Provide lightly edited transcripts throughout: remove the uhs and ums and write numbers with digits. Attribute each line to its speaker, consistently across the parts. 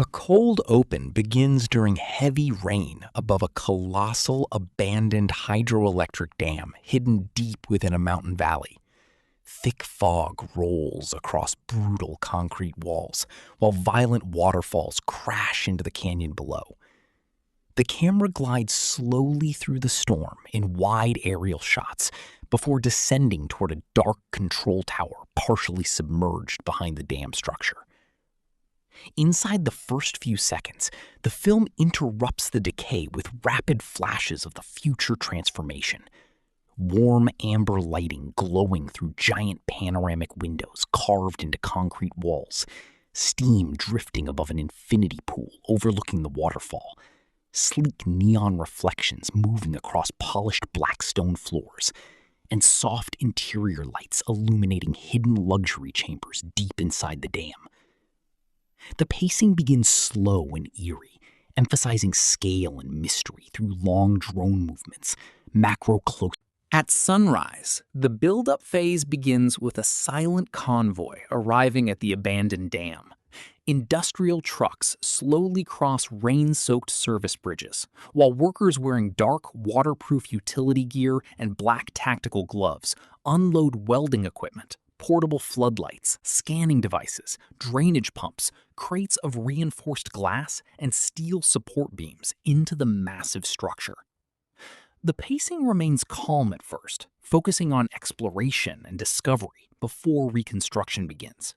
Speaker 1: A cold open begins during heavy rain above a colossal abandoned hydroelectric dam hidden deep within a mountain valley. Thick fog rolls across brutal concrete walls, while violent waterfalls crash into the canyon below. The camera glides slowly through the storm in wide aerial shots before descending toward a dark control tower partially submerged behind the dam structure. Inside the first few seconds, the film interrupts the decay with rapid flashes of the future transformation. Warm amber lighting glowing through giant panoramic windows carved into concrete walls, steam drifting above an infinity pool overlooking the waterfall, sleek neon reflections moving across polished black stone floors, and soft interior lights illuminating hidden luxury chambers deep inside the dam. The pacing begins slow and eerie, emphasizing scale and mystery through long drone movements, macro close.
Speaker 2: At sunrise, the build-up phase begins with a silent convoy arriving at the abandoned dam. Industrial trucks slowly cross rain-soaked service bridges, while workers wearing dark, waterproof utility gear and black tactical gloves unload welding equipment, portable floodlights, scanning devices, drainage pumps, crates of reinforced glass, and steel support beams into the massive structure. The pacing remains calm at first, focusing on exploration and discovery before reconstruction begins.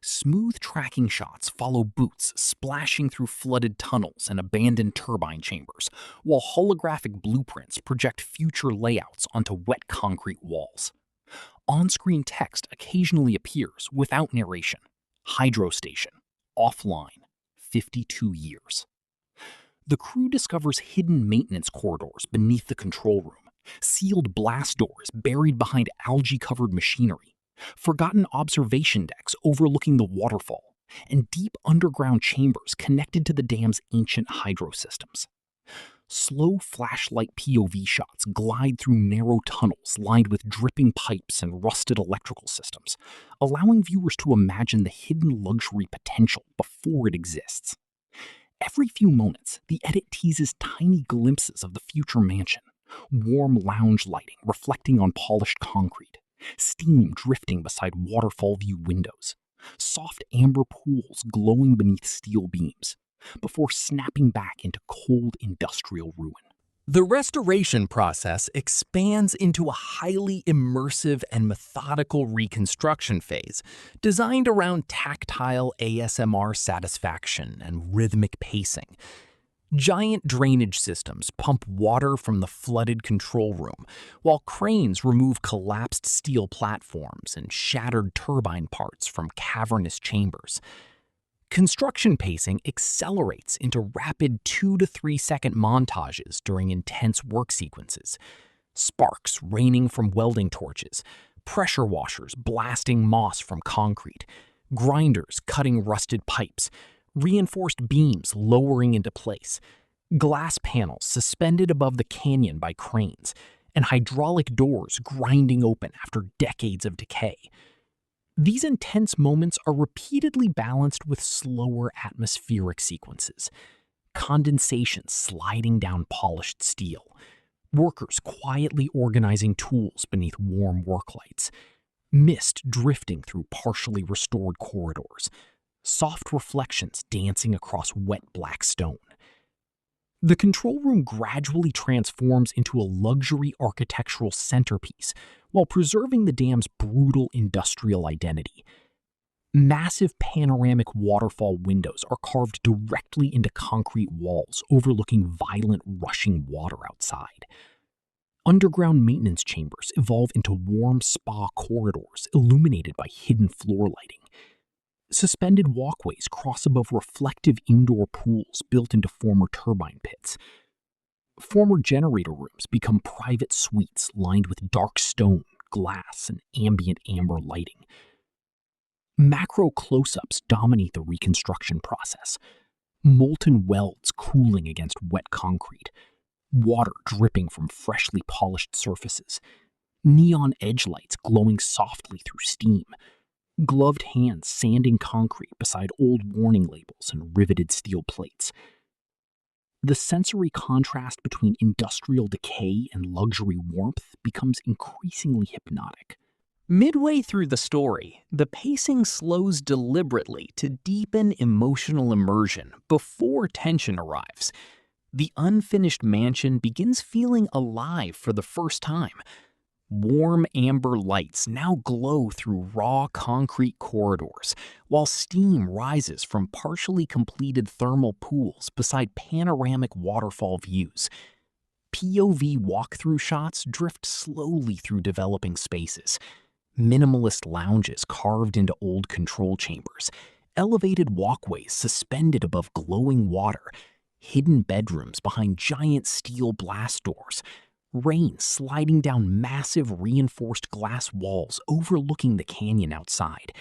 Speaker 2: Smooth tracking shots follow boots splashing through flooded tunnels and abandoned turbine chambers, while holographic blueprints project future layouts onto wet concrete walls. On-screen text occasionally appears without narration. Hydro station, offline, 52 years. The crew discovers hidden maintenance corridors beneath the control room, sealed blast doors buried behind algae-covered machinery, forgotten observation decks overlooking the waterfall, and deep underground chambers connected to the dam's ancient hydro systems. Slow flashlight POV shots glide through narrow tunnels lined with dripping pipes and rusted electrical systems, allowing viewers to imagine the hidden luxury potential before it exists. Every few moments, the edit teases tiny glimpses of the future mansion, warm lounge lighting reflecting on polished concrete, steam drifting beside waterfall view windows, soft amber pools glowing beneath steel beams, before snapping back into cold industrial ruin.
Speaker 1: The restoration process expands into a highly immersive and methodical reconstruction phase designed around tactile ASMR satisfaction and rhythmic pacing. Giant drainage systems pump water from the flooded control room, while cranes remove collapsed steel platforms and shattered turbine parts from cavernous chambers. Construction pacing accelerates into rapid 2 to 3 second montages during intense work sequences. Sparks raining from welding torches, pressure washers blasting moss from concrete, grinders cutting rusted pipes, reinforced beams lowering into place, glass panels suspended above the canyon by cranes, and hydraulic doors grinding open after decades of decay. These intense moments are repeatedly balanced with slower atmospheric sequences. Condensation sliding down polished steel, workers quietly organizing tools beneath warm work lights, mist drifting through partially restored corridors, soft reflections dancing across wet black stone. The control room gradually transforms into a luxury architectural centerpiece while preserving the dam's brutal industrial identity. Massive panoramic waterfall windows are carved directly into concrete walls overlooking violent rushing water outside. Underground maintenance chambers evolve into warm spa corridors illuminated by hidden floor lighting. Suspended walkways cross above reflective indoor pools built into former turbine pits. Former generator rooms become private suites lined with dark stone, glass, and ambient amber lighting. Macro close-ups dominate the reconstruction process. Molten welds cooling against wet concrete, water dripping from freshly polished surfaces, neon edge lights glowing softly through steam, Gloved hands sanding concrete beside old warning labels and riveted steel plates. The sensory contrast between industrial decay and luxury warmth becomes increasingly hypnotic.
Speaker 2: Midway through the story, the pacing slows deliberately to deepen emotional immersion before tension arrives. The unfinished mansion begins feeling alive for the first time. Warm amber lights now glow through raw concrete corridors, while steam rises from partially completed thermal pools beside panoramic waterfall views. POV walkthrough shots drift slowly through developing spaces. Minimalist lounges carved into old control chambers, elevated walkways suspended above glowing water, hidden bedrooms behind giant steel blast doors, rain sliding down massive reinforced glass walls overlooking the canyon outside.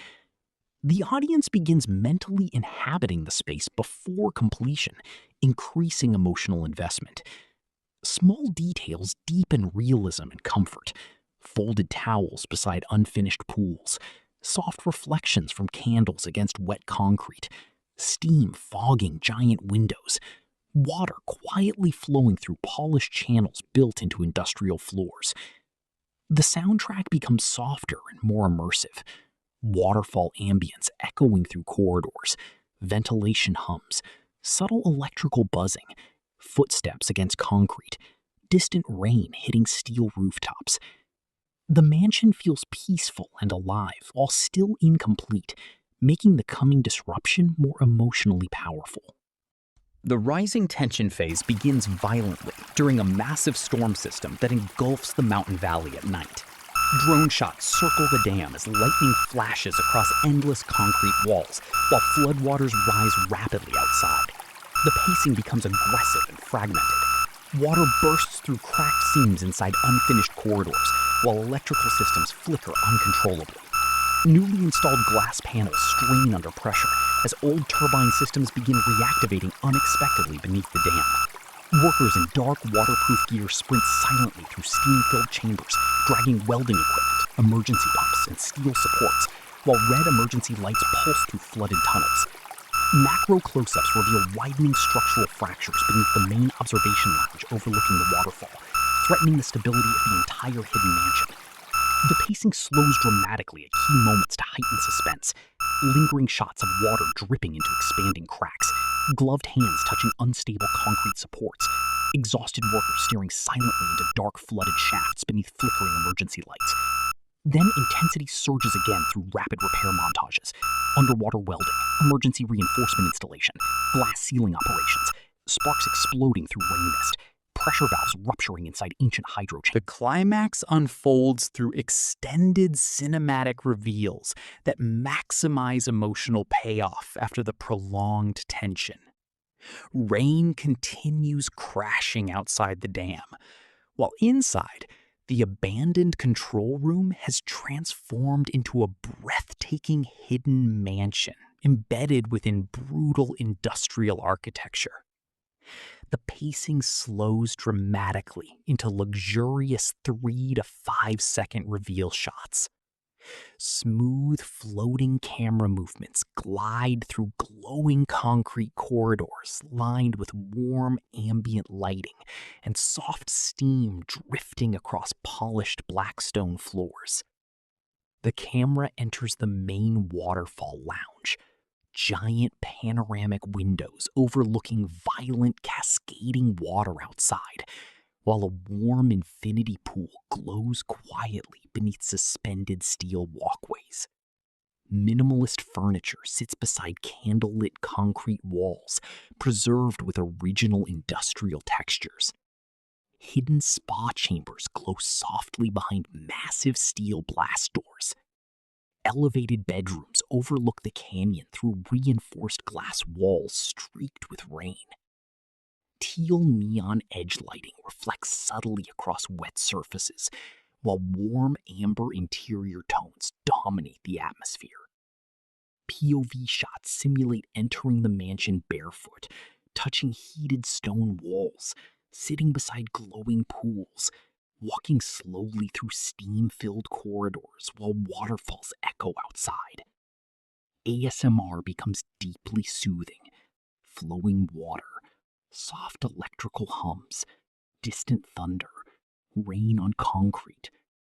Speaker 2: The audience begins mentally inhabiting the space before completion, increasing emotional investment. Small details deepen realism and comfort. Folded towels beside unfinished pools, soft reflections from candles against wet concrete, steam fogging giant windows, water quietly flowing through polished channels built into industrial floors. The soundtrack becomes softer and more immersive. Waterfall ambience echoing through corridors, ventilation hums, subtle electrical buzzing, footsteps against concrete, distant rain hitting steel rooftops. The mansion feels peaceful and alive while still incomplete, making the coming disruption more emotionally powerful. The rising tension phase begins violently during a massive storm system that engulfs the mountain valley at night. Drone shots circle the dam as lightning flashes across endless concrete walls, while floodwaters rise rapidly outside. The pacing becomes aggressive and fragmented. Water bursts through cracked seams inside unfinished corridors, while electrical systems flicker uncontrollably. Newly installed glass panels strain under pressure as old turbine systems begin reactivating unexpectedly beneath the dam. Workers in dark, waterproof gear sprint silently through steam-filled chambers, dragging welding equipment, emergency pumps, and steel supports, while red emergency lights pulse through flooded tunnels. Macro close-ups reveal widening structural fractures beneath the main observation lounge overlooking the waterfall, threatening the stability of the entire hidden mansion. The pacing slows dramatically at key moments to heighten suspense, lingering shots of water dripping into expanding cracks, gloved hands touching unstable concrete supports, exhausted workers staring silently into dark flooded shafts beneath flickering emergency lights. Then intensity surges again through rapid repair montages, underwater welding, emergency reinforcement installation, glass ceiling operations, sparks exploding through rain mist, pressure valves rupturing inside ancient hydro chambers. The climax unfolds through extended cinematic reveals that maximize emotional payoff after the prolonged tension. Rain continues crashing outside the dam, while inside, the abandoned control room has transformed into a breathtaking hidden mansion embedded within brutal industrial architecture. The pacing slows dramatically into luxurious 3 to 5 second reveal shots. Smooth floating camera movements glide through glowing concrete corridors lined with warm ambient lighting and soft steam drifting across polished black stone floors. The camera enters the main waterfall lounge, giant panoramic windows overlooking violent cascading water outside, while a warm infinity pool glows quietly beneath suspended steel walkways. Minimalist furniture sits beside candle-lit concrete walls, preserved with original industrial textures. Hidden spa chambers glow softly behind massive steel blast doors. Elevated bedrooms overlook the canyon through reinforced glass walls streaked with rain. Teal neon edge lighting reflects subtly across wet surfaces, while warm amber interior tones dominate the atmosphere. POV shots simulate entering the mansion barefoot, touching heated stone walls, sitting beside glowing pools,
Speaker 1: walking slowly through steam-filled corridors while waterfalls echo outside. ASMR becomes deeply soothing. Flowing water, soft electrical hums, distant thunder, rain on concrete,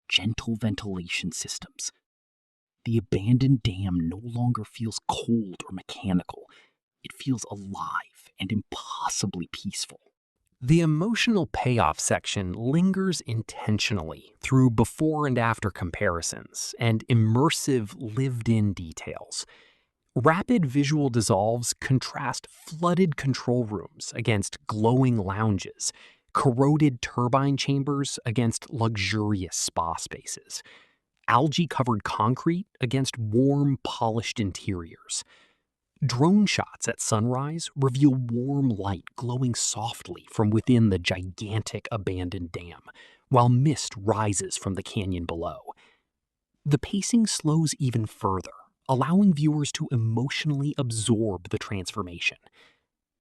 Speaker 1: gentle ventilation systems. The abandoned dam no longer feels cold or mechanical. It feels alive and impossibly peaceful. The emotional payoff section lingers intentionally through before and after comparisons and immersive lived-in details. Rapid visual dissolves contrast flooded control rooms against glowing lounges, corroded turbine chambers against luxurious spa spaces, algae-covered concrete against warm, polished interiors. Drone shots at sunrise reveal warm light glowing softly from within the gigantic abandoned dam, while mist rises from the canyon below. The pacing slows even further, allowing viewers to emotionally absorb the transformation.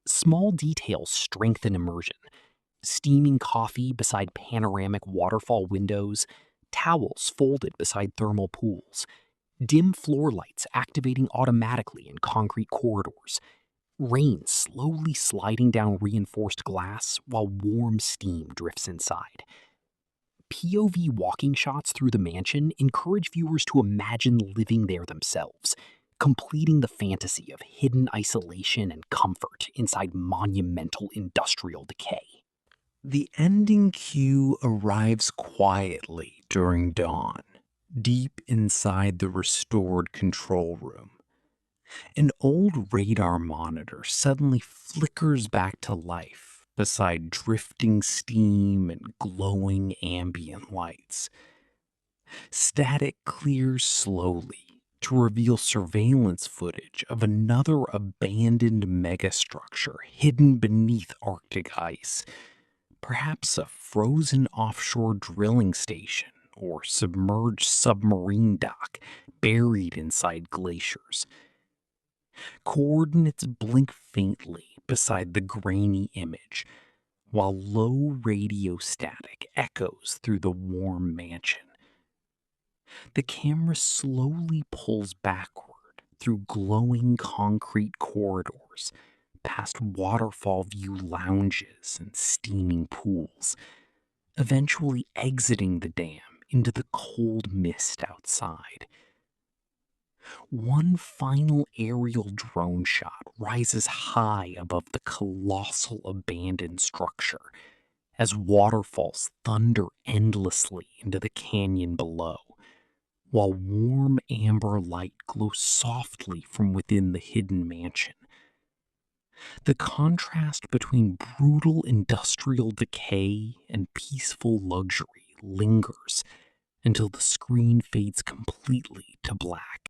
Speaker 1: Small details strengthen immersion. Steaming coffee beside panoramic waterfall windows, towels folded beside thermal pools, dim floor lights activating automatically in concrete corridors, rain slowly sliding down reinforced glass while warm steam drifts inside. POV walking shots through the mansion encourage viewers to imagine living there themselves, completing the fantasy of hidden isolation and comfort inside monumental industrial decay. The ending cue arrives quietly during dawn, deep inside the restored control room. An old radar monitor suddenly flickers back to life beside drifting steam and glowing ambient lights. Static clears slowly to reveal surveillance footage of another abandoned megastructure hidden beneath Arctic ice. Perhaps a frozen offshore drilling station or submerged submarine dock buried inside glaciers. Coordinates blink faintly beside the grainy image, while low radio static echoes through the warm mansion. The camera slowly pulls backward through glowing concrete corridors, past waterfall view lounges and steaming pools, eventually exiting the dam into the cold mist outside. One final aerial drone shot rises high above the colossal abandoned structure as waterfalls thunder endlessly into the canyon below, while warm amber light glows softly from within the hidden mansion. The contrast between brutal industrial decay and peaceful luxury lingers until the screen fades completely to black.